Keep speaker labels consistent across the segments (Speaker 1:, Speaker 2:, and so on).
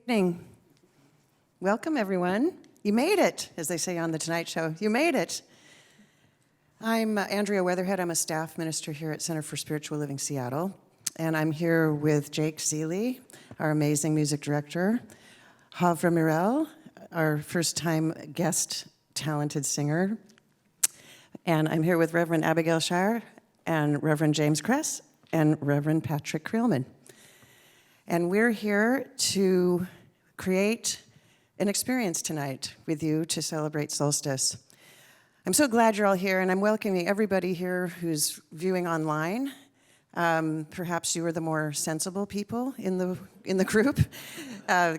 Speaker 1: Evening. Welcome, everyone. You made it, as they say on The Tonight Show. You made it. I'm Andrea Weatherhead. I'm a staff minister here at Center for Spiritual Living Seattle. And I'm here with Jake Seeley, our amazing music director, Chava Mirel, our first-time guest talented singer. And I'm here with Reverend Abigail Schairer and Reverend James Kress and Reverend Patric Creelman. And we're here to create an experience tonight with you to celebrate Solstice. I'm so glad you're all here, and I'm welcoming everybody here who's viewing online. Perhaps you are the more sensible people in the group,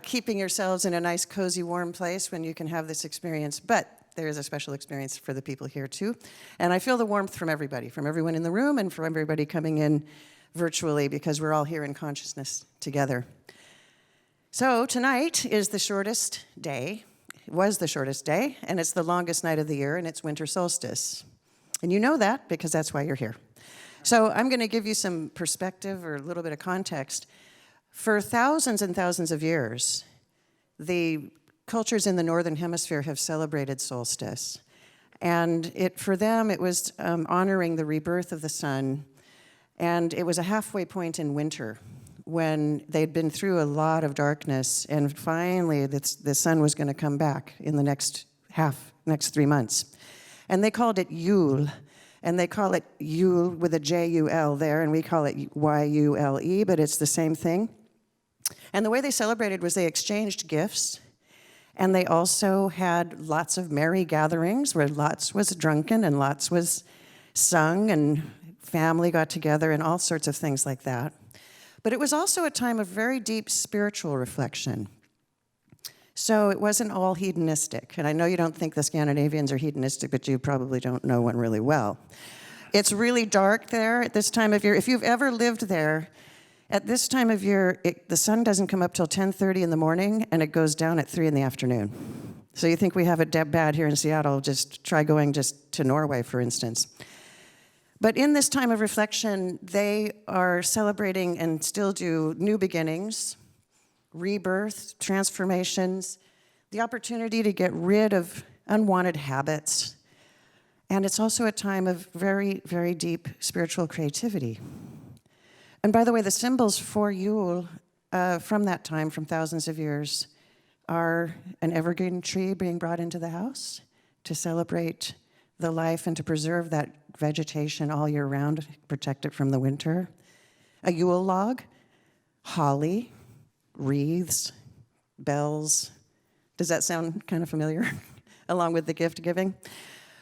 Speaker 1: keeping yourselves in a nice, cozy, warm place when you can have this experience. But there is a special experience for the people here, too. And I feel the warmth from everybody, from everyone in the room and from everybody coming in virtually, because we're all here in consciousness together. So tonight is the shortest day. It was the shortest day, and it's the longest night of the year, and it's winter solstice. And you know that because that's why you're here. So I'm going to give you some perspective or a little bit of context. For thousands and thousands of years, the cultures in the Northern Hemisphere have celebrated solstice. And for them, it was honoring the rebirth of the sun. And it was a halfway point in winter when they'd been through a lot of darkness, and finally the sun was going to come back in the next 3 months. And they called it Yule, and they call it Yule with a J-U-L there, and we call it Y-U-L-E, but it's the same thing. And the way they celebrated was they exchanged gifts, and they also had lots of merry gatherings where lots was drunken and lots was sung, and family got together and all sorts of things like that. But it was also a time of very deep spiritual reflection. So it wasn't all hedonistic. And I know you don't think the Scandinavians are hedonistic, but you probably don't know one really well. It's really dark there at this time of year. If you've ever lived there, at this time of year, the sun doesn't come up till 10:30 in the morning, and it goes down at 3 in the afternoon. So you think we have it bad here in Seattle, just try going just to Norway, for instance. But in this time of reflection, they are celebrating and still do new beginnings, rebirth, transformations, the opportunity to get rid of unwanted habits. And it's also a time of very, very deep spiritual creativity. And by the way, the symbols for Yule from that time, from thousands of years, are an evergreen tree being brought into the house to celebrate the life and to preserve that vegetation all year round, protect it from the winter. A Yule log, holly, wreaths, bells. Does that sound kind of familiar? Along with the gift giving.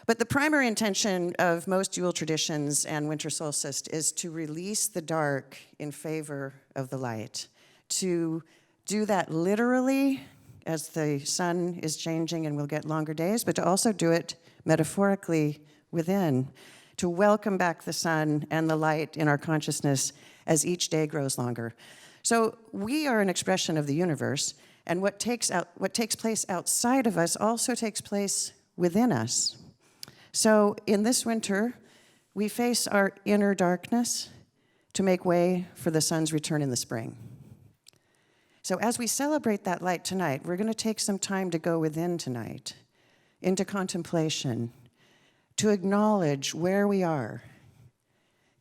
Speaker 1: But the primary intention of most Yule traditions and winter solstice is to release the dark in favor of the light. To do that literally as the sun is changing and we'll get longer days, but to also do it metaphorically within, to welcome back the sun and the light in our consciousness as each day grows longer. So we are an expression of the universe, and what takes place outside of us also takes place within us. So in this winter, we face our inner darkness to make way for the sun's return in the spring. So as we celebrate that light tonight, we're going to take some time to go within tonight, into contemplation, to acknowledge where we are,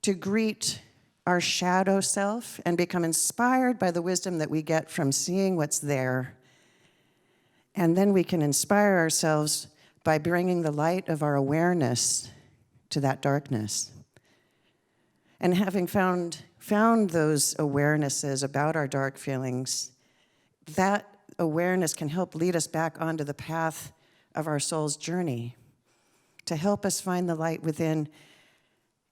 Speaker 1: to greet our shadow self and become inspired by the wisdom that we get from seeing what's there. And then we can inspire ourselves by bringing the light of our awareness to that darkness. And having found those awarenesses about our dark feelings, that awareness can help lead us back onto the path of our soul's journey, to help us find the light within.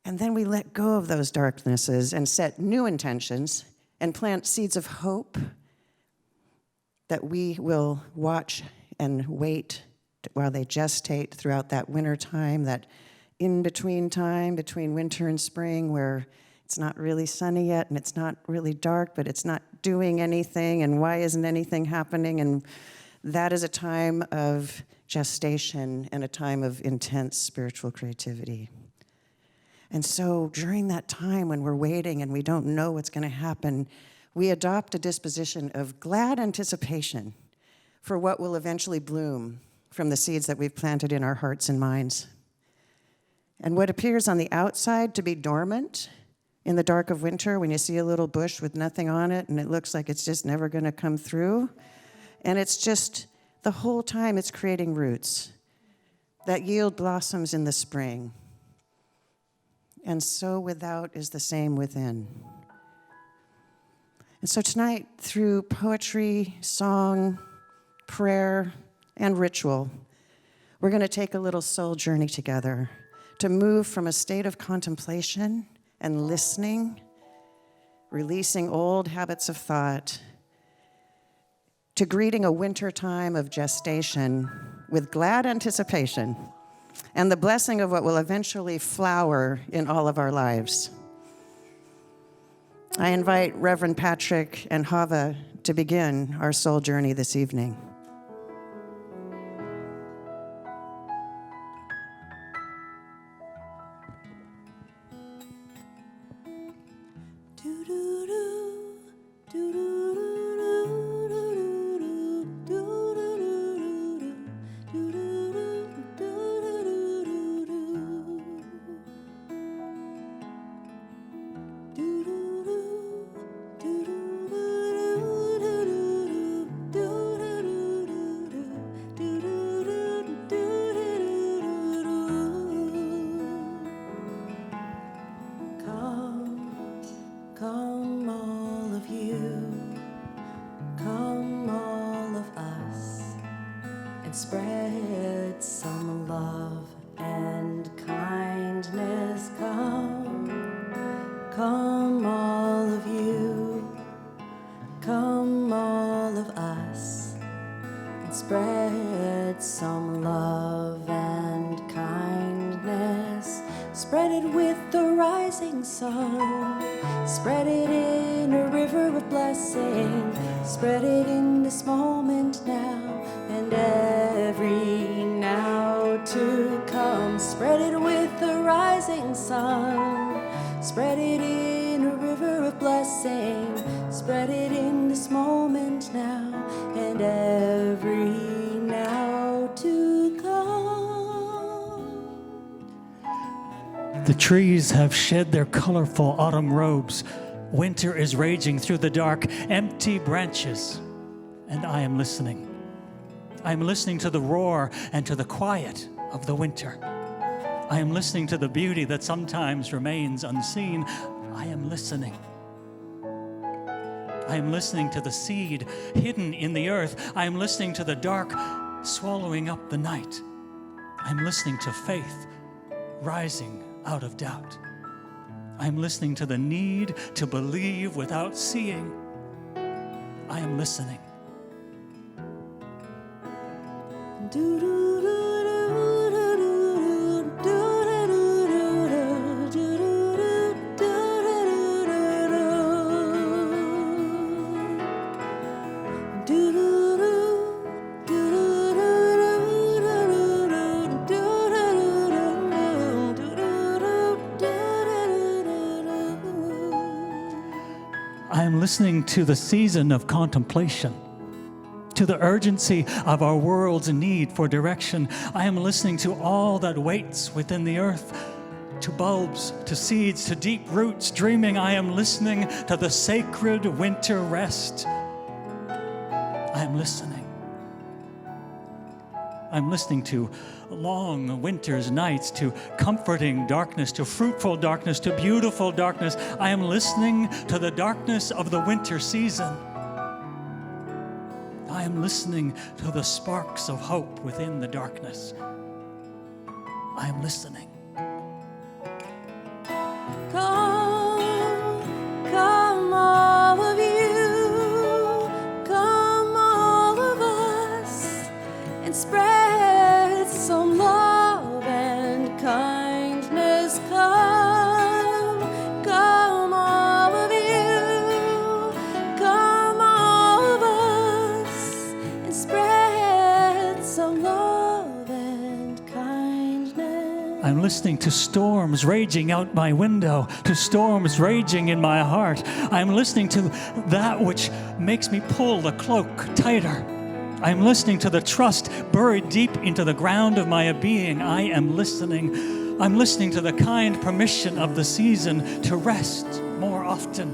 Speaker 1: And then we let go of those darknesses and set new intentions and plant seeds of hope that we will watch and wait while they gestate throughout that winter time, that in-between time between winter and spring, where it's not really sunny yet and it's not really dark, but it's not doing anything, and why isn't anything happening? And that is a time of gestation and a time of intense spiritual creativity. And so during that time when we're waiting and we don't know what's going to happen, we adopt a disposition of glad anticipation for what will eventually bloom from the seeds that we've planted in our hearts and minds. And what appears on the outside to be dormant in the dark of winter, when you see a little bush with nothing on it and it looks like it's just never going to come through, and it's just the whole time it's creating roots that yield blossoms in the spring. And so without is the same within. And so tonight, through poetry, song, prayer, and ritual, we're going to take a little soul journey together to move from a state of contemplation and listening, releasing old habits of thought, to greeting a winter time of gestation with glad anticipation and the blessing of what will eventually flower in all of our lives. I invite Reverend Patric and Chava to begin our soul journey this evening.
Speaker 2: Spread some love and kindness. Come all of you, come all of us, and spread some love and kindness. Spread it with the rising sun, spread it in a river of blessing, spread it in this moment now and every now to come. Spread it with the rising sun, spread it in a river of blessing, spread it in this moment now and every now to come.
Speaker 3: The trees have shed their colorful autumn robes. Winter is raging through the dark, empty branches, and I am listening. I am listening to the roar and to the quiet of the winter. I am listening to the beauty that sometimes remains unseen. I am listening. I am listening to the seed hidden in the earth. I am listening to the dark swallowing up the night. I am listening to faith rising out of doubt. I am listening to the need to believe without seeing. I am listening. I am listening to the season of contemplation, to the urgency of our world's need for direction. I am listening to all that waits within the earth, to bulbs, to seeds, to deep roots dreaming. I am listening to the sacred winter rest. I am listening. I'm listening to long winter's nights, to comforting darkness, to fruitful darkness, to beautiful darkness. I am listening to the darkness of the winter season. I am listening to the sparks of hope within the darkness. I am listening.
Speaker 2: Come all of you, come all of us, and spread some love and kindness. Come all of you, come all of us, and spread some love and kindness.
Speaker 3: I'm listening to storms raging out my window, to storms raging in my heart. I'm listening to that which makes me pull the cloak tighter. I'm listening to the trust buried deep into the ground of my being. I am listening. I'm listening to the kind permission of the season to rest more often,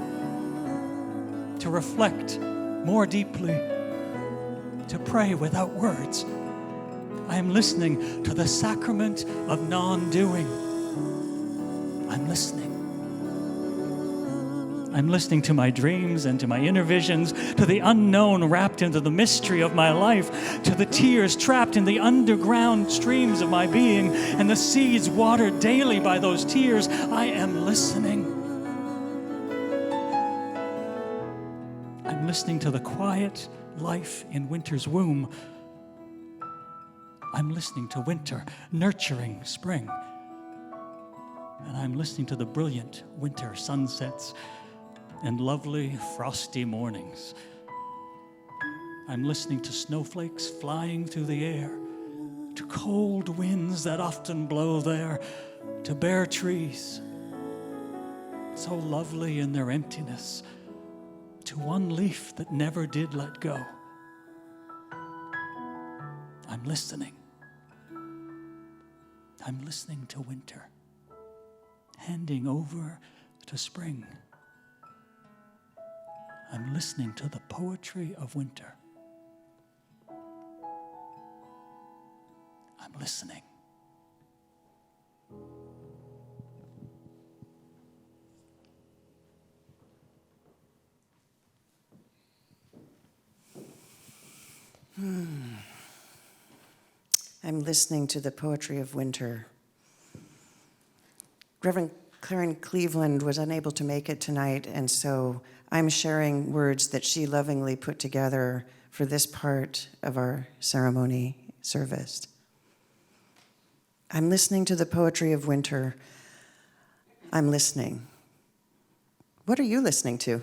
Speaker 3: to reflect more deeply, to pray without words. I am listening to the sacrament of non-doing. I'm listening. I'm listening to my dreams and to my inner visions, to the unknown wrapped into the mystery of my life, to the tears trapped in the underground streams of my being, and the seeds watered daily by those tears. I am listening. I'm listening to the quiet life in winter's womb. I'm listening to winter nurturing spring. And I'm listening to the brilliant winter sunsets and lovely frosty mornings. I'm listening to snowflakes flying through the air, to cold winds that often blow there, to bare trees, so lovely in their emptiness, to one leaf that never did let go. I'm listening. I'm listening to winter, handing over to spring. I'm listening to the poetry of winter. I'm listening.
Speaker 1: I'm listening to the poetry of winter. Reverend Karen Cleveland was unable to make it tonight, and so I'm sharing words that she lovingly put together for this part of our ceremony service. I'm listening to the poetry of winter. I'm listening. What are you listening to?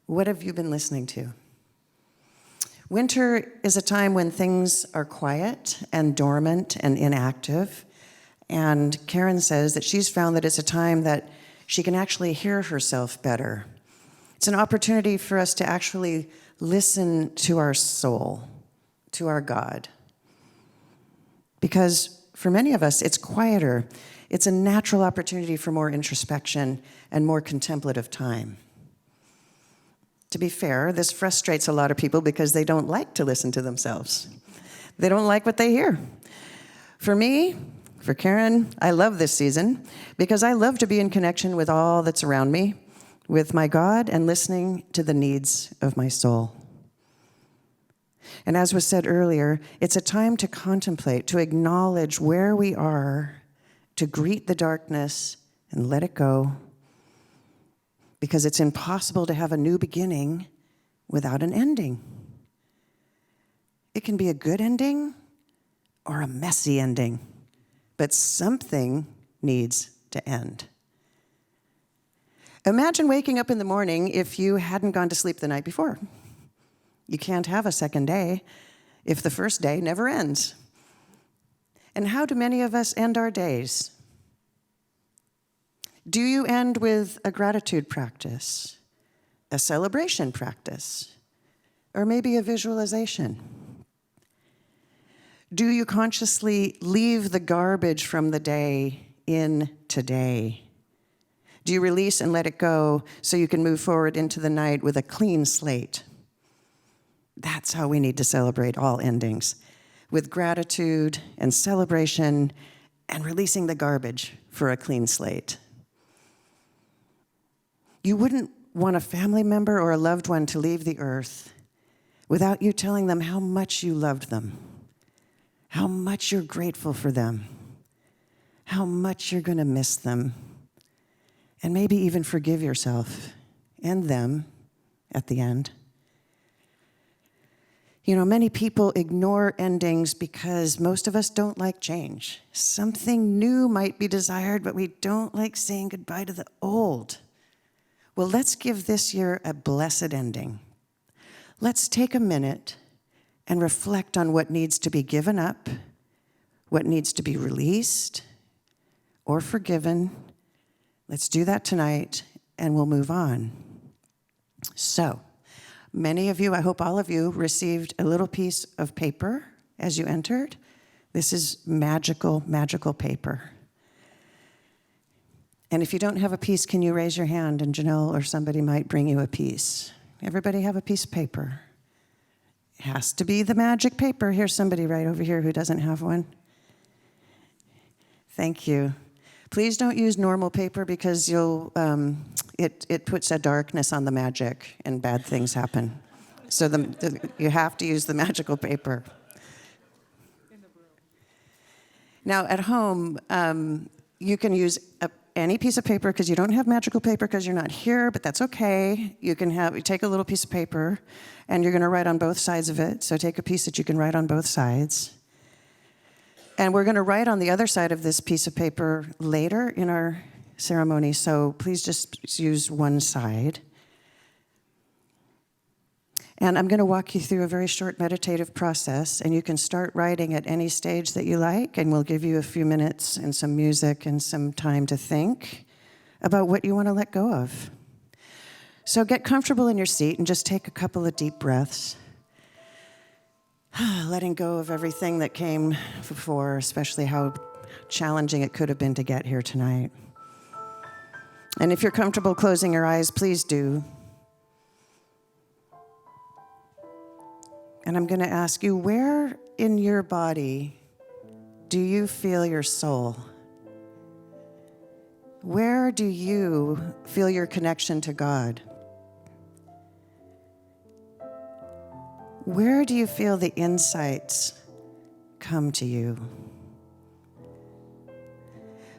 Speaker 1: What have you been listening to? Winter is a time when things are quiet and dormant and inactive. And Karen says that she's found that it's a time that she can actually hear herself better. It's an opportunity for us to actually listen to our soul, to our God. Because for many of us, it's quieter. It's a natural opportunity for more introspection and more contemplative time. To be fair, this frustrates a lot of people because they don't like to listen to themselves. They don't like what they hear. For me, for Karen, I love this season because I love to be in connection with all that's around me, with my God, and listening to the needs of my soul. And as was said earlier, it's a time to contemplate, to acknowledge where we are, to greet the darkness and let it go, because it's impossible to have a new beginning without an ending. It can be a good ending or a messy ending, but something needs to end. Imagine waking up in the morning if you hadn't gone to sleep the night before. You can't have a second day if the first day never ends. And how do many of us end our days? Do you end with a gratitude practice, a celebration practice, or maybe a visualization? Do you consciously leave the garbage from the day in today? Do you release and let it go so you can move forward into the night with a clean slate? That's how we need to celebrate all endings, with gratitude and celebration and releasing the garbage for a clean slate. You wouldn't want a family member or a loved one to leave the earth without you telling them how much you loved them, how much you're grateful for them, how much you're going to miss them, and maybe even forgive yourself and them at the end. You know, many people ignore endings because most of us don't like change. Something new might be desired, but we don't like saying goodbye to the old. Well, let's give this year a blessed ending. Let's take a minute and reflect on what needs to be given up, what needs to be released or forgiven. Let's do that tonight, and we'll move on. So, many of you, I hope all of you, received a little piece of paper as you entered. This is magical, magical paper. And if you don't have a piece, can you raise your hand, and Janelle or somebody might bring you a piece. Everybody have a piece of paper. It has to be the magic paper. Here's somebody right over here who doesn't have one. Thank you. Please don't use normal paper because it puts a darkness on the magic and bad things happen. So you have to use the magical paper. Now at home, you can use any piece of paper because you don't have magical paper because you're not here, but that's okay. You take a little piece of paper and you're going to write on both sides of it. So take a piece that you can write on both sides. And we're going to write on the other side of this piece of paper later in our ceremony, so please just use one side. And I'm going to walk you through a very short meditative process, and you can start writing at any stage that you like, and we'll give you a few minutes and some music and some time to think about what you want to let go of. So get comfortable in your seat and just take a couple of deep breaths. Letting go of everything that came before, especially how challenging it could have been to get here tonight. And if you're comfortable closing your eyes, please do. And I'm going to ask you, where in your body do you feel your soul? Where do you feel your connection to God? Where do you feel the insights come to you?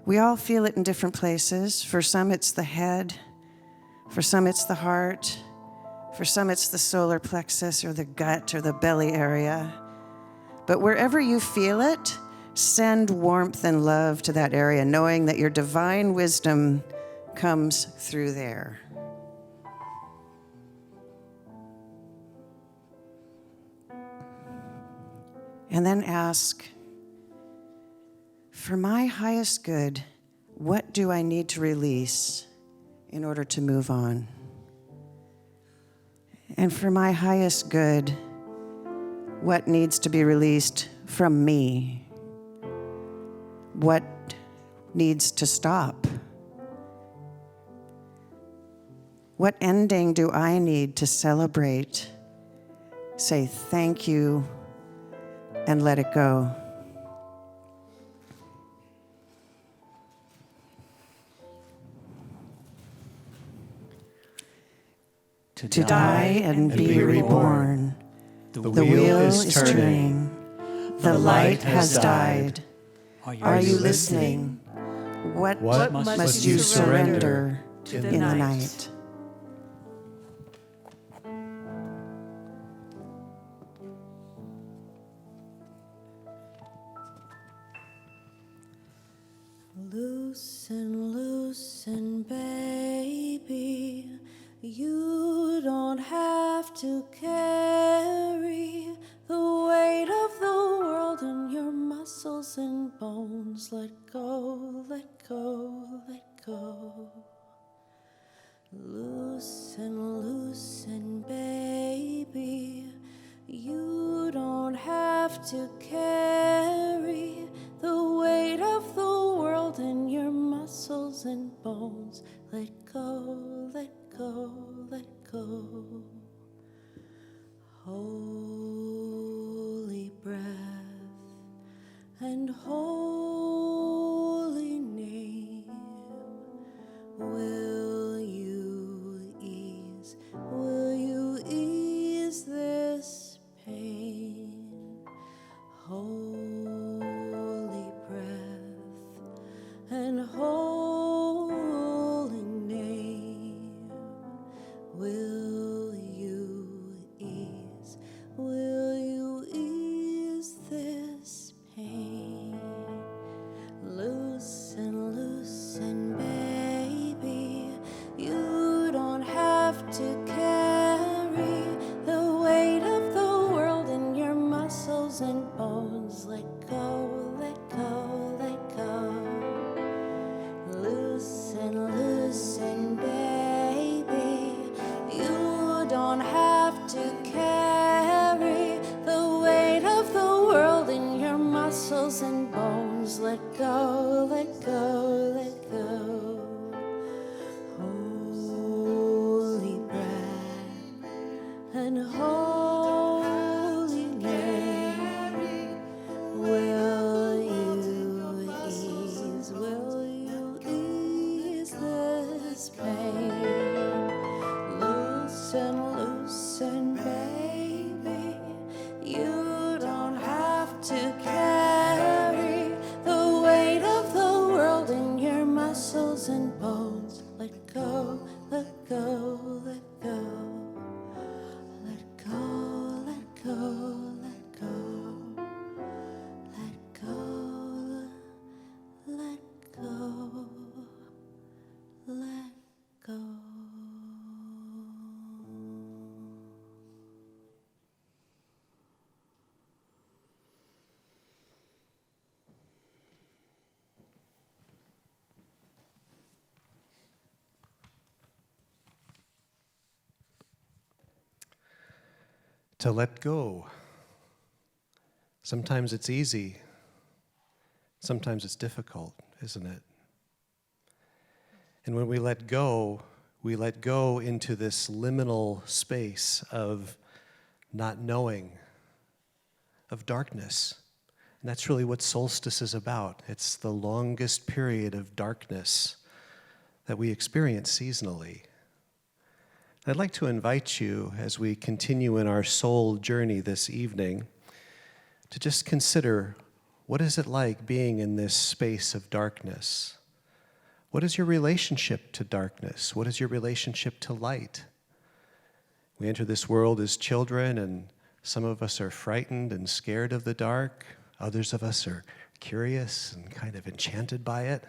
Speaker 1: We all feel it in different places. For some, it's the head. For some, it's the heart. For some, it's the solar plexus or the gut or the belly area. But wherever you feel it, send warmth and love to that area, knowing that your divine wisdom comes through there. And then ask, for my highest good, what do I need to release in order to move on? And for my highest good, what needs to be released from me? What needs to stop? What ending do I need to celebrate? Say thank you and let it go. To die and be reborn. The wheel is turning. The light has died. Are you listening? What must you surrender in the night?
Speaker 2: Loosen, loosen, baby. You don't have to carry the weight of the world in your muscles and bones. Let go, let go, let go. Loosen, loosen, baby. You don't have to carry the weight of the world in your muscles and bones. Let go, let go, let go. Holy breath and holy name, will you ease this pain? Holy breath and holy name, will you ease this pain? Loosen, loosen, baby.
Speaker 4: to let go. Sometimes it's easy. Sometimes it's difficult, isn't it? And when we let go into this liminal space of not knowing, of darkness. And that's really what solstice is about. It's the longest period of darkness that we experience seasonally. I'd like to invite you, as we continue in our soul journey this evening, to just consider, what is it like being in this space of darkness? What is your relationship to darkness? What is your relationship to light? We enter this world as children, and some of us are frightened and scared of the dark. Others of us are curious and kind of enchanted by it.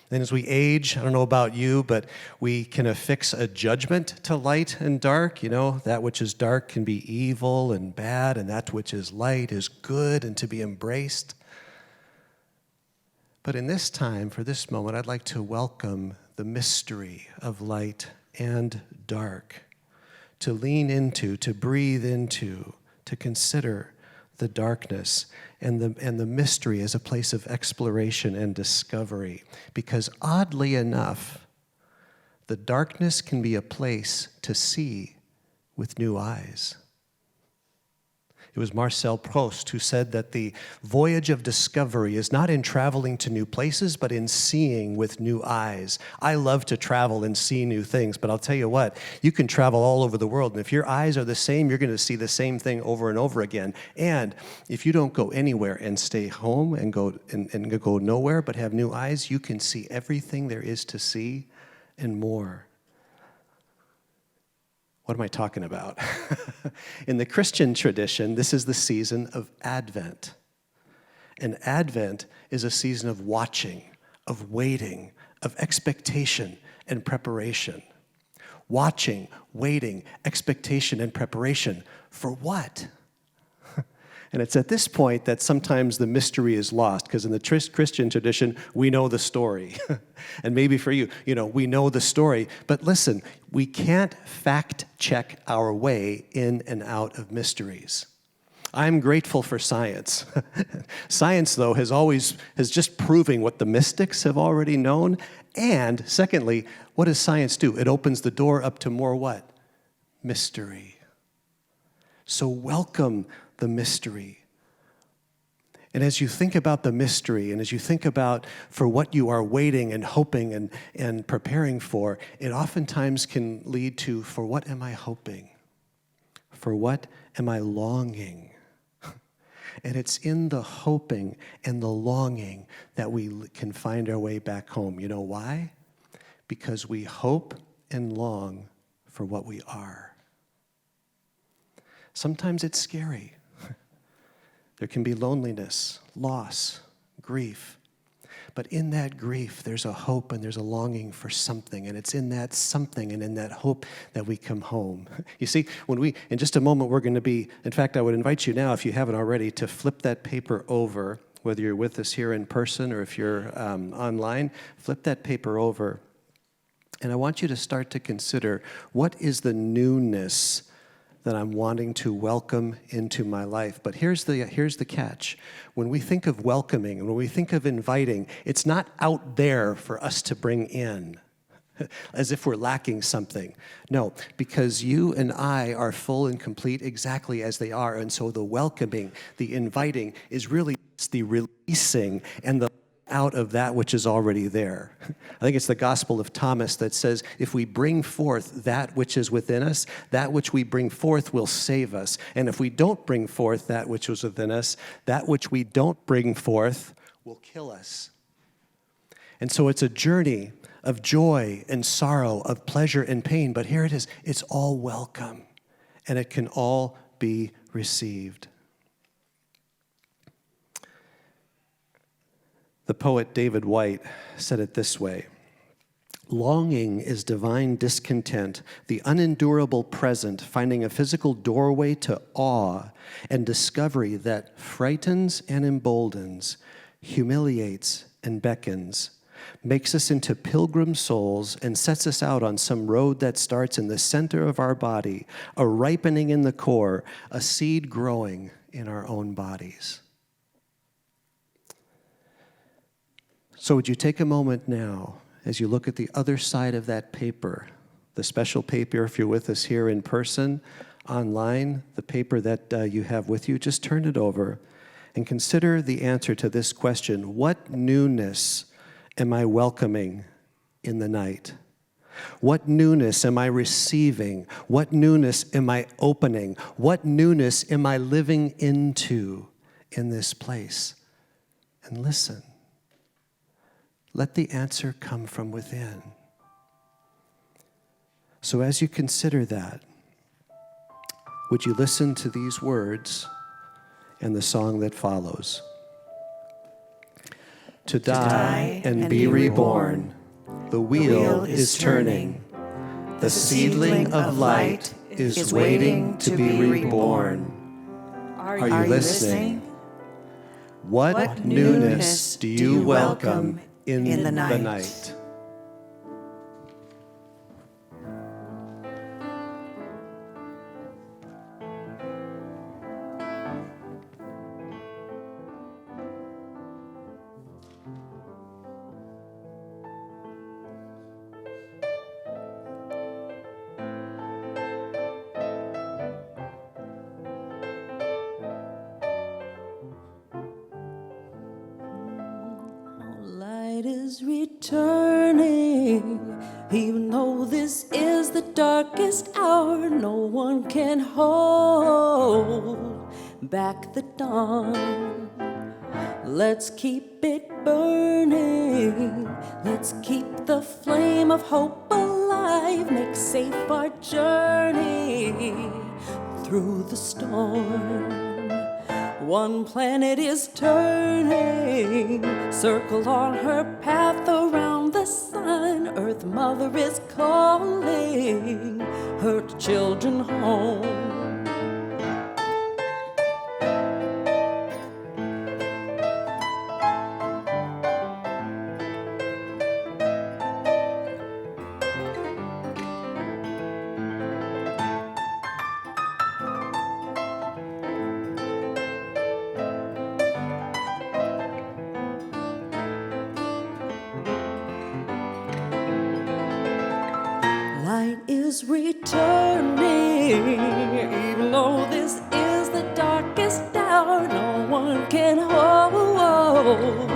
Speaker 4: Then as we age, I don't know about you, but we can affix a judgment to light and dark. You know, that which is dark can be evil and bad, and that which is light is good and to be embraced. But in this time, for this moment, I'd like to welcome the mystery of light and dark, to lean into, to breathe into, to consider the darkness and the mystery as a place of exploration and discovery. Because oddly enough, the darkness can be a place to see with new eyes. It was Marcel Proust who said that the voyage of discovery is not in traveling to new places, but in seeing with new eyes. I love to travel and see new things, but I'll tell you what, you can travel all over the world, and if your eyes are the same, you're going to see the same thing over and over again. And if you don't go anywhere and stay home and go nowhere but have new eyes, you can see everything there is to see and more. What am I talking about? In the Christian tradition, this is the season of Advent. And Advent is a season of watching, of waiting, of expectation and preparation. Watching, waiting, expectation and preparation. For what? And it's at this point that sometimes the mystery is lost, because in the Christian tradition, we know the story. And maybe for you, we know the story. But listen, we can't fact check our way in and out of mysteries. I'm grateful for science. Science, though, is just proving what the mystics have already known. And secondly, what does science do? It opens the door up to more what? Mystery. So welcome the mystery. And as you think about the mystery, and as you think about for what you are waiting and hoping and preparing for, it oftentimes can lead to, for what am I hoping? For what am I longing? And it's in the hoping and the longing that we can find our way back home. You know why? Because we hope and long for what we are. Sometimes it's scary. There can be loneliness, loss, grief. But in that grief, there's a hope and there's a longing for something. And it's in that something and in that hope that we come home. You see, in just a moment, we're going to be, in fact, I would invite you now, if you haven't already, to flip that paper over, whether you're with us here in person or if you're online, flip that paper over. And I want you to start to consider, what is the newness that I'm wanting to welcome into my life? But here's the catch. When we think of welcoming, and when we think of inviting, it's not out there for us to bring in, as if we're lacking something. No, because you and I are full and complete exactly as they are. And so the welcoming, the inviting, is really the releasing and the out of that which is already there. I think it's the Gospel of Thomas that says, if we bring forth that which is within us, that which we bring forth will save us. And if we don't bring forth that which was within us, that which we don't bring forth will kill us. And so it's a journey of joy and sorrow, of pleasure and pain. But here it is. It's all welcome. And it can all be received. The poet David White said it this way: longing is divine discontent, the unendurable present, finding a physical doorway to awe and discovery that frightens and emboldens, humiliates and beckons, makes us into pilgrim souls, and sets us out on some road that starts in the center of our body, a ripening in the core, a seed growing in our own bodies. So would you take a moment now, as you look at the other side of that paper, the special paper if you're with us here in person, online, the paper that you have with you, just turn it over and consider the answer to this question: what newness am I welcoming in the night? What newness am I receiving? What newness am I opening? What newness am I living into in this place? And listen. Let the answer come from within. So as you consider that, would you listen to these words and the song that follows? To die and be reborn, the wheel is turning. The seedling of light is waiting to be reborn. Are you listening? What newness do you welcome in the night?
Speaker 2: Light is returning, even though this is the darkest hour. No one can hold back the dawn. Let's keep it burning. Let's keep the flame of hope alive. Make safe our journey through the storm. One planet is turning, circle on her path around the sun. Earth Mother is calling her children home. Light is returning, even though this is the darkest hour. No one can hold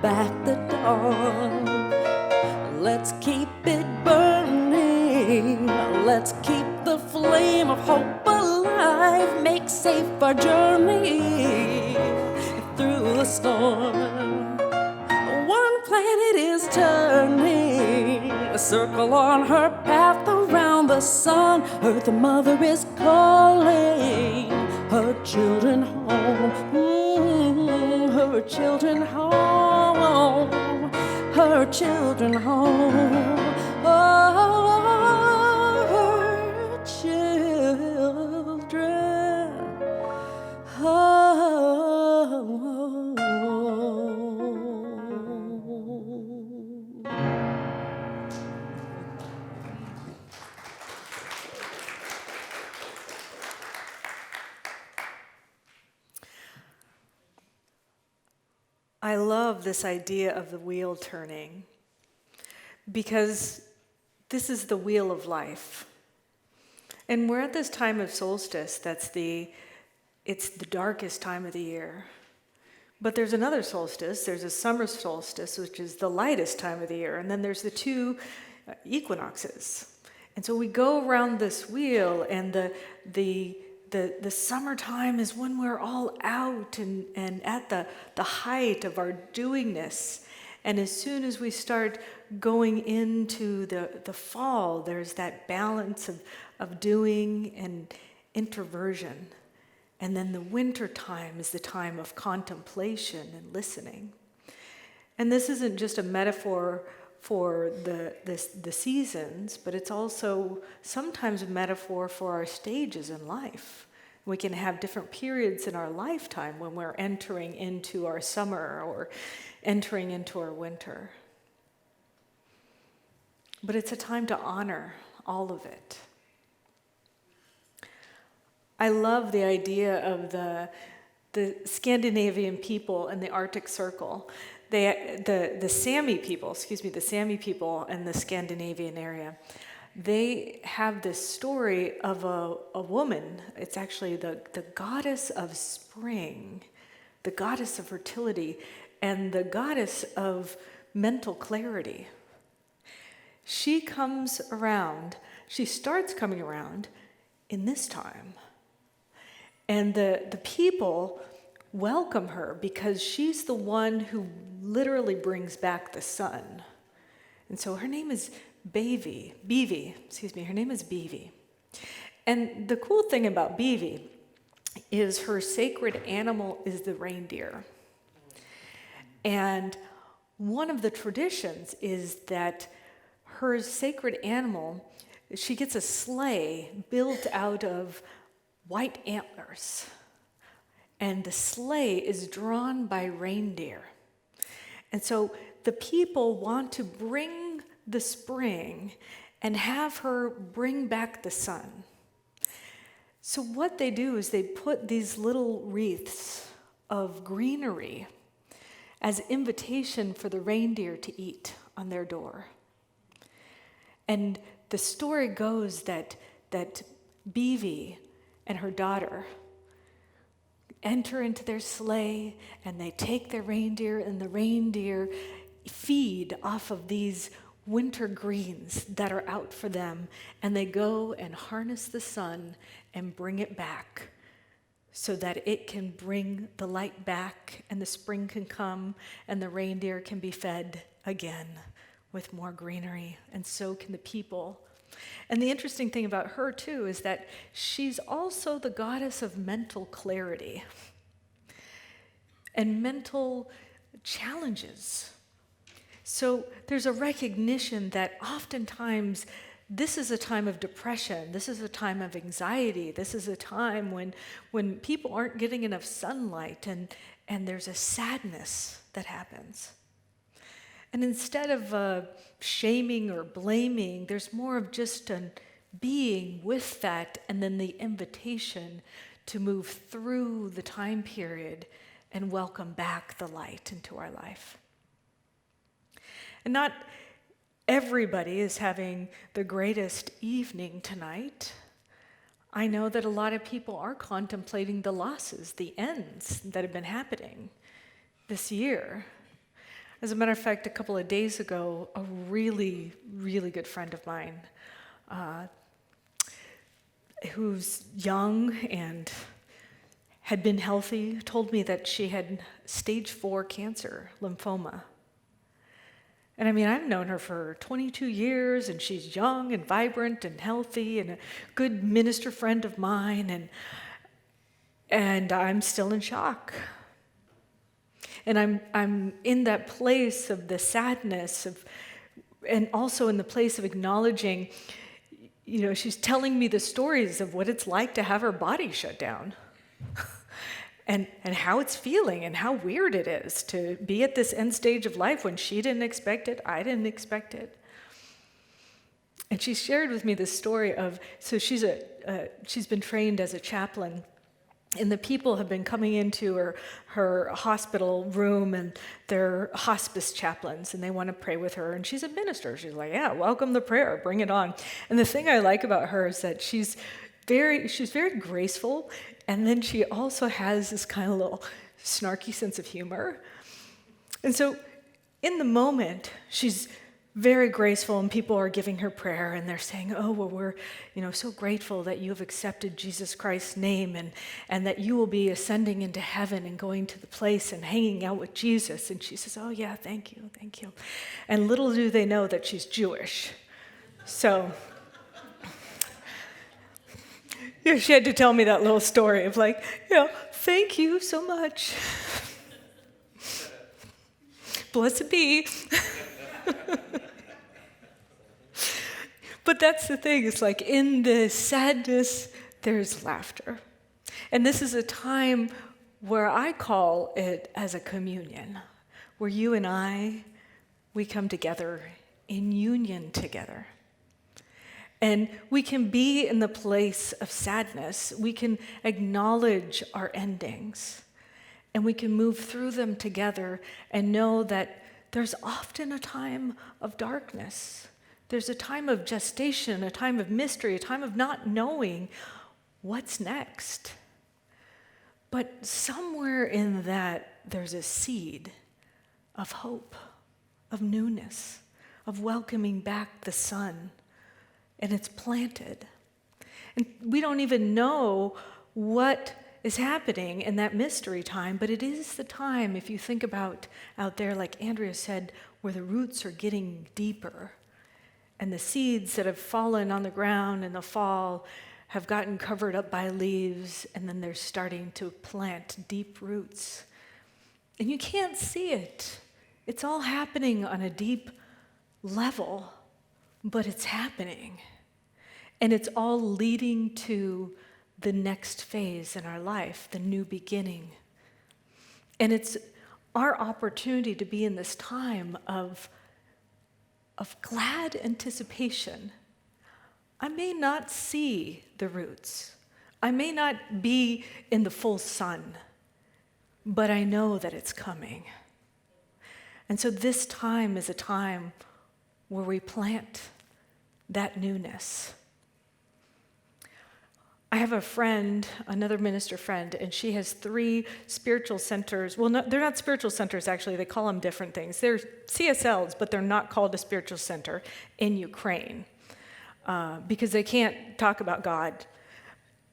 Speaker 2: back the dawn. Let's keep it burning. Let's keep the flame of hope alive. Make safe our journey through the storm. One planet is turning, a circle on her path around the sun. Earth Mother is calling her children home. Her children home. Her children home. Oh, her children home.
Speaker 5: I love this idea of the wheel turning because this is the wheel of life. And we're at this time of solstice it's the darkest time of the year. But there's another solstice, there's a summer solstice, which is the lightest time of the year. And then there's the two equinoxes. And so we go around this wheel, and the summertime is when we're all out and at the height of our doingness. And as soon as we start going into the fall, there's that balance of doing and introversion. And then the winter time is the time of contemplation and listening. And this isn't just a metaphor for the seasons, but it's also sometimes a metaphor for our stages in life. We can have different periods in our lifetime when we're entering into our summer or entering into our winter. but it's a time to honor all of it. I love the idea of the Scandinavian people and the Arctic Circle. The Sami people in the Scandinavian area, they have this story of a woman. It's actually the goddess of spring, the goddess of fertility, and the goddess of mental clarity. She starts coming around in this time. And the people welcome her because she's the one who literally brings back the sun. And so her name is Bevi. Her name is Bevi. And the cool thing about Bevi is her sacred animal is the reindeer. And one of the traditions is that her sacred animal, she gets a sleigh built out of white antlers. And the sleigh is drawn by reindeer. And so the people want to bring the spring and have her bring back the sun. So what they do is they put these little wreaths of greenery as invitation for the reindeer to eat on their door. And the story goes that Bevi and her daughter enter into their sleigh and they take their reindeer, and the reindeer feed off of these winter greens that are out for them, and they go and harness the sun and bring it back so that it can bring the light back and the spring can come and the reindeer can be fed again with more greenery, and so can the people. And the interesting thing about her, too, is that she's also the goddess of mental clarity and mental challenges. So there's a recognition that oftentimes this is a time of depression, this is a time of anxiety, this is a time when people aren't getting enough sunlight, and there's a sadness that happens. And instead of shaming or blaming, there's more of just a being with that, and then the invitation to move through the time period and welcome back the light into our life. And not everybody is having the greatest evening tonight. I know that a lot of people are contemplating the losses, the ends that have been happening this year. As a matter of fact, a couple of days ago, a really, really good friend of mine, who's young and had been healthy, told me that she had stage 4 cancer, lymphoma. And I mean, I've known her for 22 years, and she's young and vibrant and healthy and a good minister friend of mine, and I'm still in shock. And I'm in that place of the sadness and also in the place of acknowledging, she's telling me the stories of what it's like to have her body shut down. And how it's feeling and how weird it is to be at this end stage of life when she didn't expect it, I didn't expect it. And she shared with me this story so she's been trained as a chaplain, and the people have been coming into her hospital room, and they're hospice chaplains, and they want to pray with her, and she's a minister. She's like, yeah, welcome the prayer, bring it on. And the thing I like about her is that she's very graceful, and then she also has this kind of little snarky sense of humor. And so in the moment, she's very graceful, and people are giving her prayer, and they're saying, oh, well, we're so grateful that you have accepted Jesus Christ's name, and that you will be ascending into heaven and going to the place and hanging out with Jesus. And she says, oh, yeah, thank you. And little do they know that she's Jewish. So she had to tell me that little story of thank you so much. Blessed be. But that's the thing, it's like in the sadness, there's laughter. And this is a time where I call it as a communion, where you and we come together in union together. And we can be in the place of sadness. We can acknowledge our endings. And we can move through them together and know that there's often a time of darkness. There's a time of gestation, a time of mystery, a time of not knowing what's next. But somewhere in that, there's a seed of hope, of newness, of welcoming back the sun. And it's planted. And we don't even know what is happening in that mystery time, but it is the time, if you think about out there, like Andrea said, where the roots are getting deeper. And the seeds that have fallen on the ground in the fall have gotten covered up by leaves, and then they're starting to plant deep roots. And you can't see it. It's all happening on a deep level, but it's happening. And it's all leading to the next phase in our life, the new beginning. And it's our opportunity to be in this time of glad anticipation. I may not see the roots. I may not be in the full sun, but I know that it's coming. And so this time is a time where we plant that newness. I have a friend, another minister friend, and she has 3 spiritual centers. Well, no, they're not spiritual centers, actually. They call them different things. They're CSLs, but they're not called a spiritual center in Ukraine because they can't talk about God.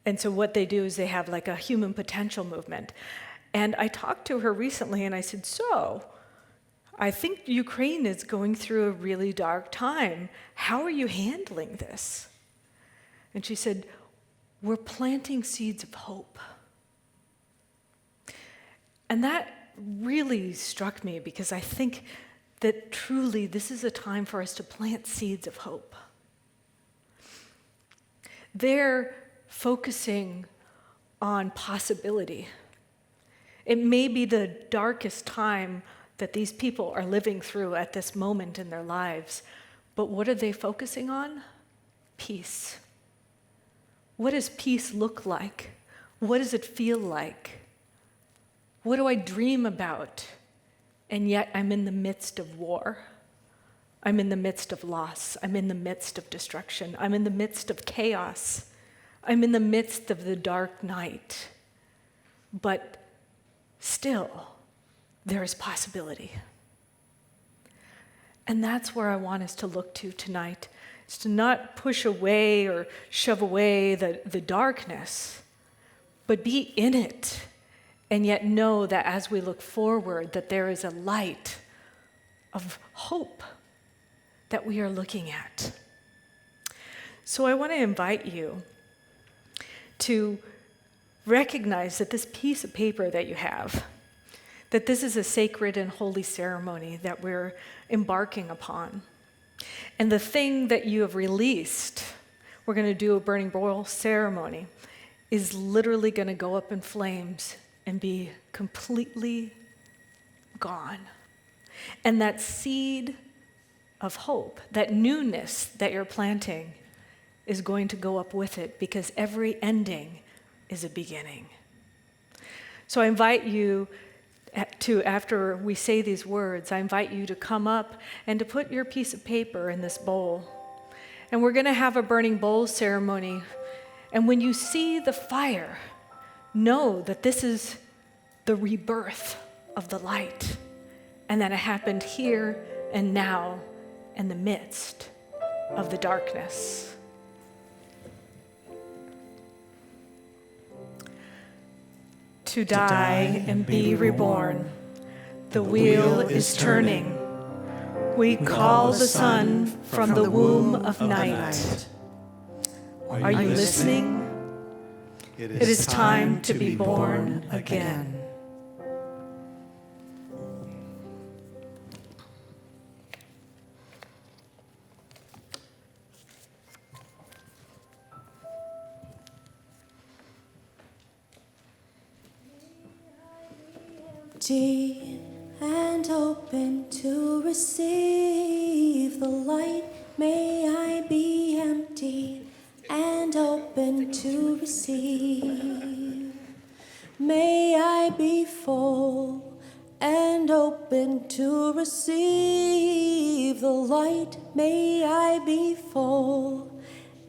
Speaker 5: And so what they do is they have like a human potential movement. And I talked to her recently, and I said, so, I think Ukraine is going through a really dark time. How are you handling this? And she said, we're planting seeds of hope. And that really struck me because I think that truly this is a time for us to plant seeds of hope. They're focusing on possibility. It may be the darkest time that these people are living through at this moment in their lives, but what are they focusing on? Peace. What does peace look like? What does it feel like? What do I dream about? And yet I'm in the midst of war. I'm in the midst of loss. I'm in the midst of destruction. I'm in the midst of chaos. I'm in the midst of the dark night. But still, there is possibility. And that's where I want us to look to tonight. It's to not push away or shove away the darkness, but be in it, and yet know that as we look forward, that there is a light of hope that we are looking at. So I want to invite you to recognize that this piece of paper that you have, that this is a sacred and holy ceremony that we're embarking upon. And the thing that you have released, we're going to do a burning bowl ceremony, is literally going to go up in flames and be completely gone. And that seed of hope, that newness that you're planting, is going to go up with it because every ending is a beginning. So I invite you to, after we say these words, I invite you to come up and to put your piece of paper in this bowl. And we're going to have a burning bowl ceremony. And when you see the fire, know that this is the rebirth of the light, and that it happened here and now in the midst of the darkness. To die and be reborn. The wheel is turning. We call the sun from the womb of night. Are you listening? It is time to be born again.
Speaker 2: Deep and open to receive the light. May I be empty and open to receive. May I be full and open to receive the light. May I be full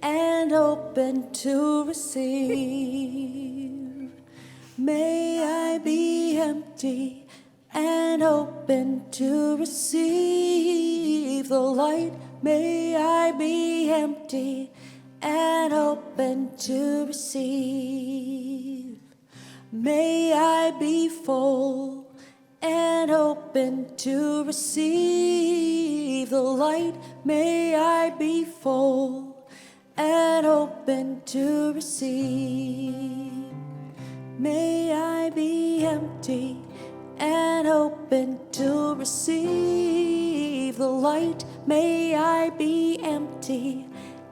Speaker 2: and open to receive. May I be empty and open to receive the light. May I be empty and open to receive. May I be full and open to receive the light. May I be full and open to receive. May I be empty and open to receive the light. May I be empty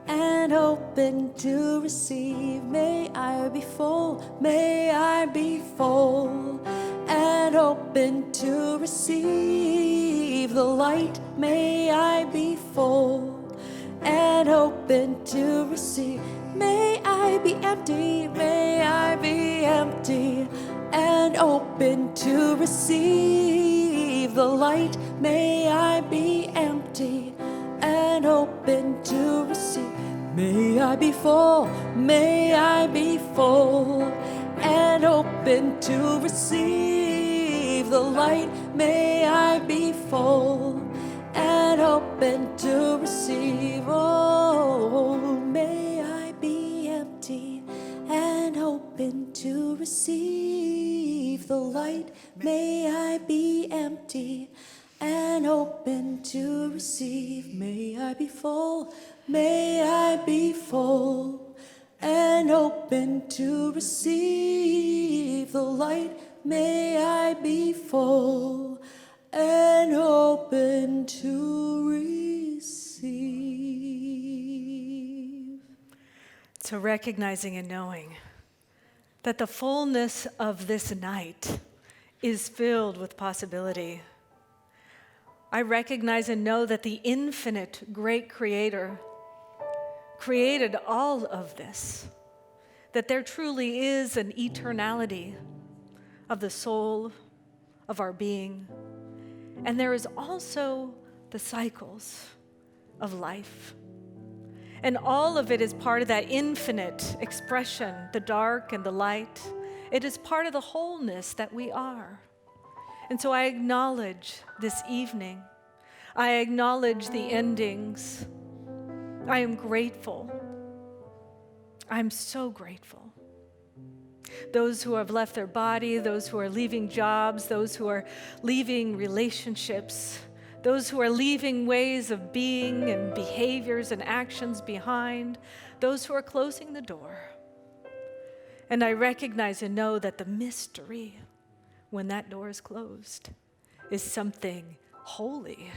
Speaker 2: and open to receive. May I be full, may I be full and open to receive the light. May I be full and open to receive. May I be empty, may I be empty and open to receive the light. May I be empty and open to receive. May I be full, may I be full and open to receive the light. May I be full and open to receive. Oh, may I be empty and open to receive the light. May I be empty and open to receive. May I be full, may I be full and open to receive the light. May I be full and open to receive.
Speaker 5: So recognizing and knowing that the fullness of this night is filled with possibility. I recognize and know that the infinite great creator created all of this, that there truly is an eternality of the soul, of our being, and there is also the cycles of life. And all of it is part of that infinite expression, the dark and the light. It is part of the wholeness that we are. And so I acknowledge this evening. I acknowledge the endings. I am grateful. I'm so grateful. Those who have left their body, those who are leaving jobs, those who are leaving relationships, those who are leaving ways of being and behaviors and actions behind, those who are closing the door. And I recognize and know that the mystery, when that door is closed, is something holy,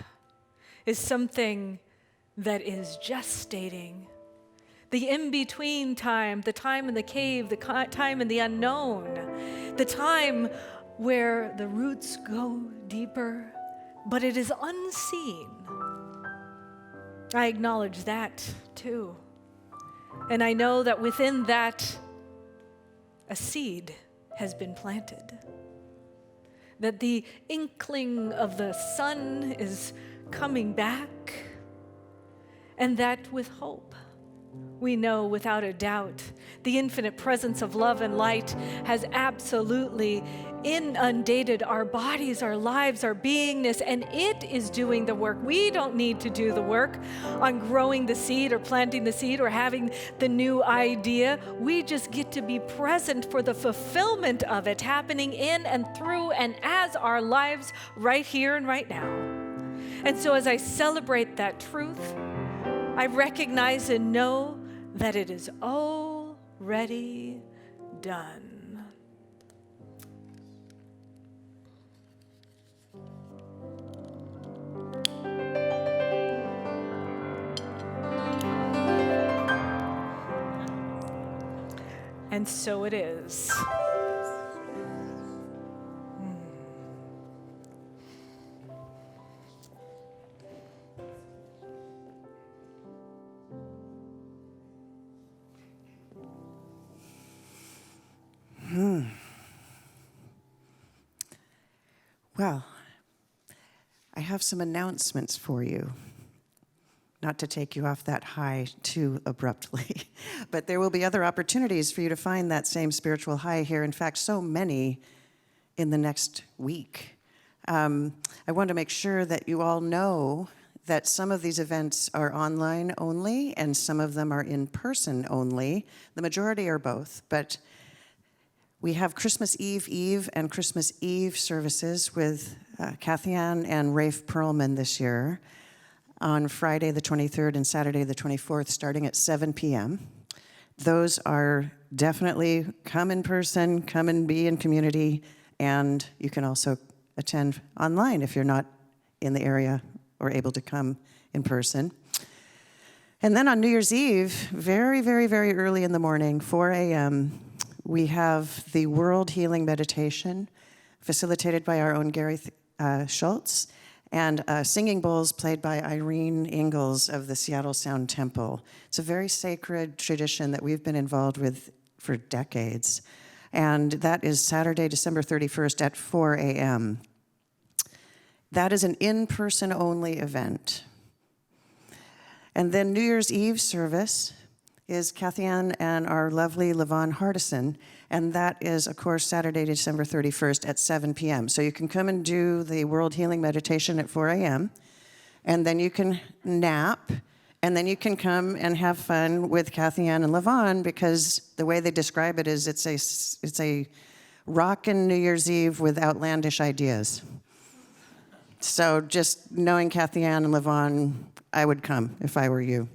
Speaker 5: is something that is gestating. The in-between time, the time in the cave, the time in the unknown, the time where the roots go deeper, but it is unseen. I acknowledge that too. And I know that within that, a seed has been planted. That the inkling of the sun is coming back, and that with hope, we know without a doubt the infinite presence of love and light has absolutely inundated our bodies, our lives, our beingness, and it is doing the work. We don't need to do the work on growing the seed or planting the seed or having the new idea. We just get to be present for the fulfillment of it happening in and through and as our lives right here and right now. And so as I celebrate that truth, I recognize and know that it is already done. And so it is.
Speaker 1: Well, I have some announcements for you. Not to take you off that high too abruptly, but there will be other opportunities for you to find that same spiritual high here. In fact, so many in the next week. I want to make sure that you all know that some of these events are online only and some of them are in person only. The majority are both, but we have Christmas Eve and Christmas Eve services with Kathy Ann and Rafe Perlman this year on Friday the 23rd and Saturday the 24th, starting at 7 p.m. Those are definitely come in person, come and be in community, and you can also attend online if you're not in the area or able to come in person. And then on New Year's Eve, very, very, very early in the morning, 4 a.m., we have the World Healing Meditation facilitated by our own Gary Schultz, and singing bowls played by Irene Ingalls of the Seattle Sound Temple. It's a very sacred tradition that we've been involved with for decades. And that is Saturday, December 31st at 4 a.m. That is an in-person only event. And then New Year's Eve service is Kathy Ann and our lovely Levon Hardison, and that is, of course, Saturday, December 31st at 7 p.m. So you can come and do the World Healing Meditation at 4 a.m., and then you can nap, and then you can come and have fun with Kathy Ann and Levon, because the way they describe it is it's a rockin' New Year's Eve with outlandish ideas. So just knowing Kathy Ann and Levon, I would come if I were you.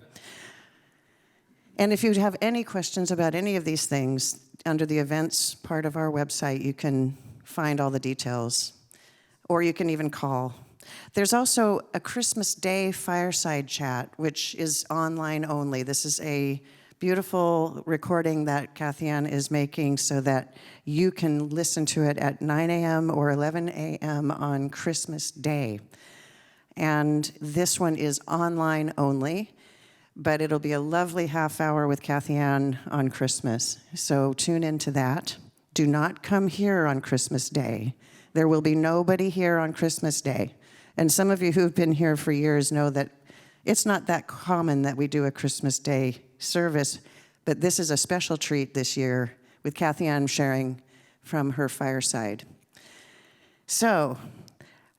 Speaker 1: And if you have any questions about any of these things, under the events part of our website, you can find all the details, or you can even call. There's also a Christmas Day fireside chat, which is online only. This is a beautiful recording that Kathy Ann is making so that you can listen to it at 9 a.m. or 11 a.m. on Christmas Day. And this one is online only, but it'll be a lovely half hour with Kathy Ann on Christmas. So tune into that. Do not come here on Christmas Day. There will be nobody here on Christmas Day. And some of you who've been here for years know that it's not that common that we do a Christmas Day service, but this is a special treat this year with Kathy Ann sharing from her fireside. So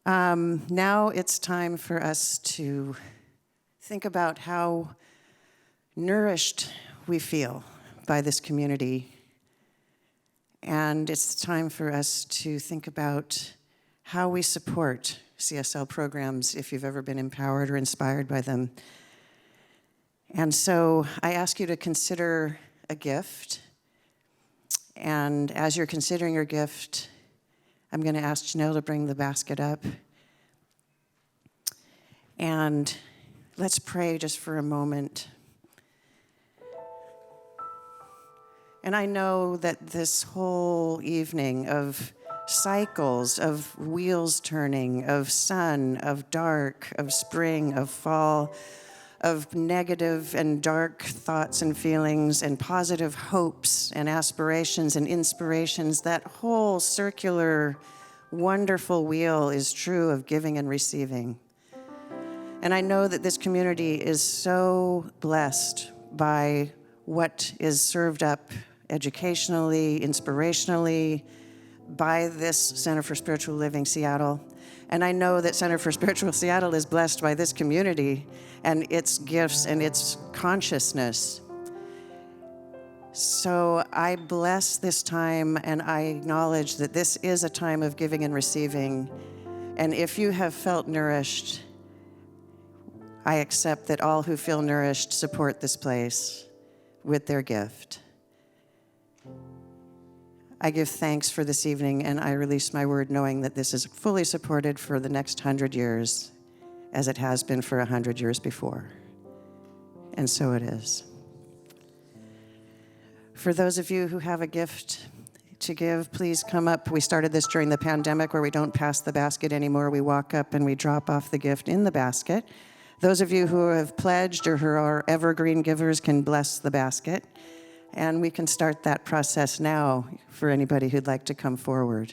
Speaker 1: now it's time for us to think about how nourished we feel by this community. And it's time for us to think about how we support CSL programs if you've ever been empowered or inspired by them. And so I ask you to consider a gift. And as you're considering your gift, I'm going to ask Janelle to bring the basket up. And let's pray just for a moment. And I know that this whole evening of cycles, of wheels turning, of sun, of dark, of spring, of fall, of negative and dark thoughts and feelings and positive hopes and aspirations and inspirations, that whole circular, wonderful wheel is true of giving and receiving. And I know that this community is so blessed by what is served up educationally, inspirationally, by this Center for Spiritual Living Seattle. And I know that Center for Spiritual Seattle is blessed by this community and its gifts and its consciousness. So I bless this time, and I acknowledge that this is a time of giving and receiving. And if you have felt nourished, I accept that all who feel nourished support this place with their gift. I give thanks for this evening, and I release my word knowing that this is fully supported for the next 100 years, as it has been for 100 years before. And so it is. For those of you who have a gift to give, please come up. We started this during the pandemic where we don't pass the basket anymore. We walk up and we drop off the gift in the basket. Those of you who have pledged or who are evergreen givers can bless the basket. And we can start that process now for anybody who'd like to come forward.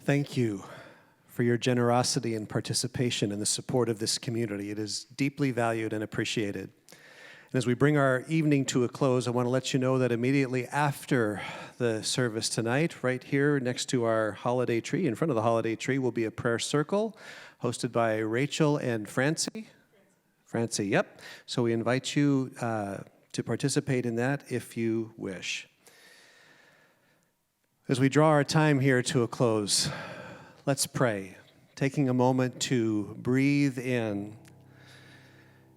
Speaker 4: Thank you for your generosity and participation in the support of this community. It is deeply valued and appreciated. And as we bring our evening to a close, I want to let you know that immediately after the service tonight, right here next to our holiday tree, in front of the holiday tree, will be a prayer circle hosted by Rachel and Francie. Francie, yep. So we invite you to participate in that if you wish. As we draw our time here to a close, let's pray, taking a moment to breathe in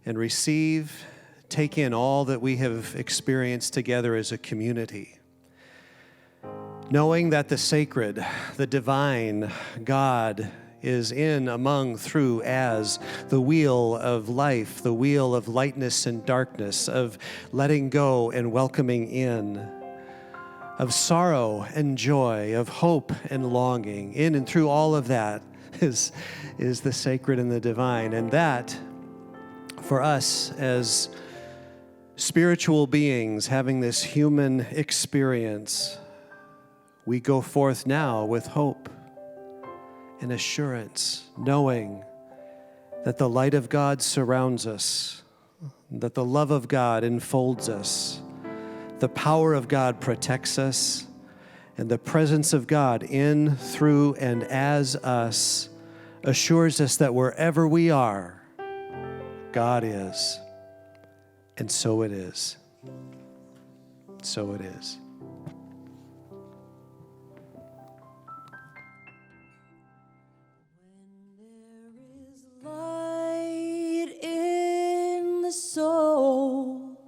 Speaker 4: and receive, take in all that we have experienced together as a community. Knowing that the sacred, the divine, God is in, among, through, as the wheel of life, the wheel of lightness and darkness, of letting go and welcoming in, of sorrow and joy, of hope and longing. In and through all of that is the sacred and the divine. And that, for us as spiritual beings having this human experience, we go forth now with hope and assurance, knowing that the light of God surrounds us, that the love of God enfolds us, the power of God protects us, and the presence of God in, through, and as us assures us that wherever we are, God is. And so it is. So it is.
Speaker 2: Soul,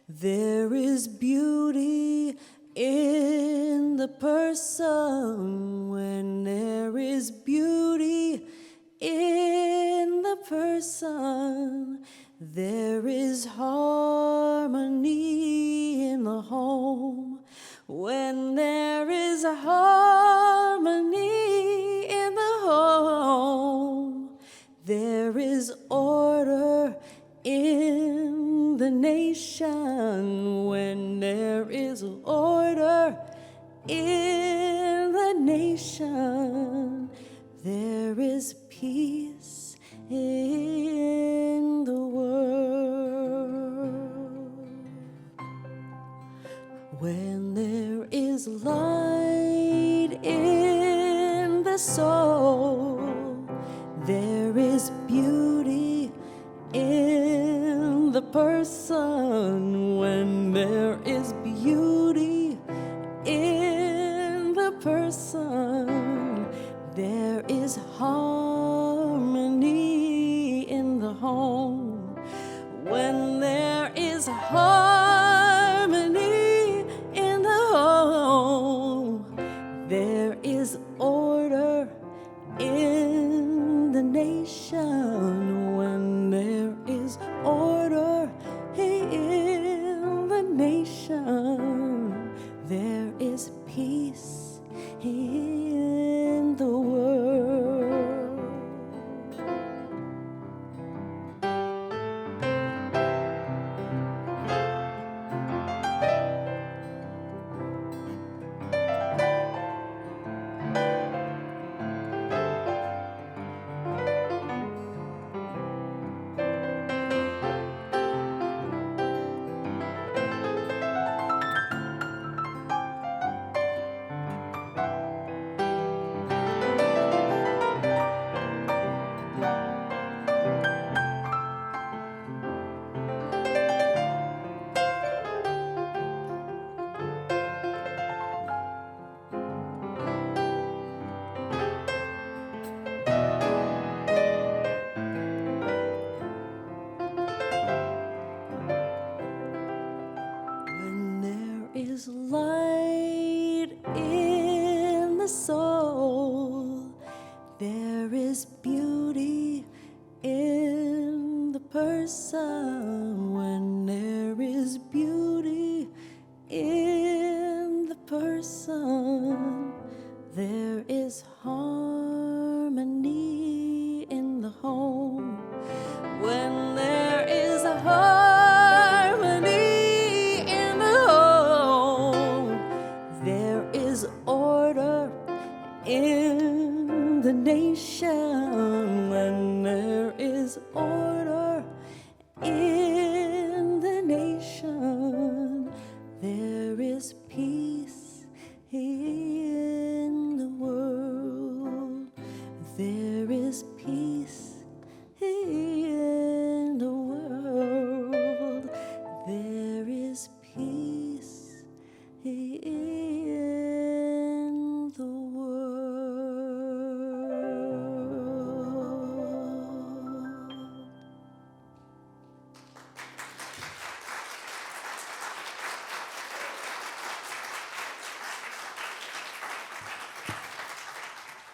Speaker 2: there is beauty in the person. When there is beauty in the person, there is harmony in the home. When there is a harmony in the home, there is order in the nation. When there is order in the nation, there is peace in the world. When there is light in the soul, there is beauty in the person. When there is beauty in the person, there is harmony in the home. When there is harmony in the home, there is order in the nation. When there is order in the nation, there is peace in the world. Is light in the soul, there is beauty in the person. When there is beauty in the person, there is harmony in the home. When there is a harmony in the home, there is order in There is peace in the world. There is peace in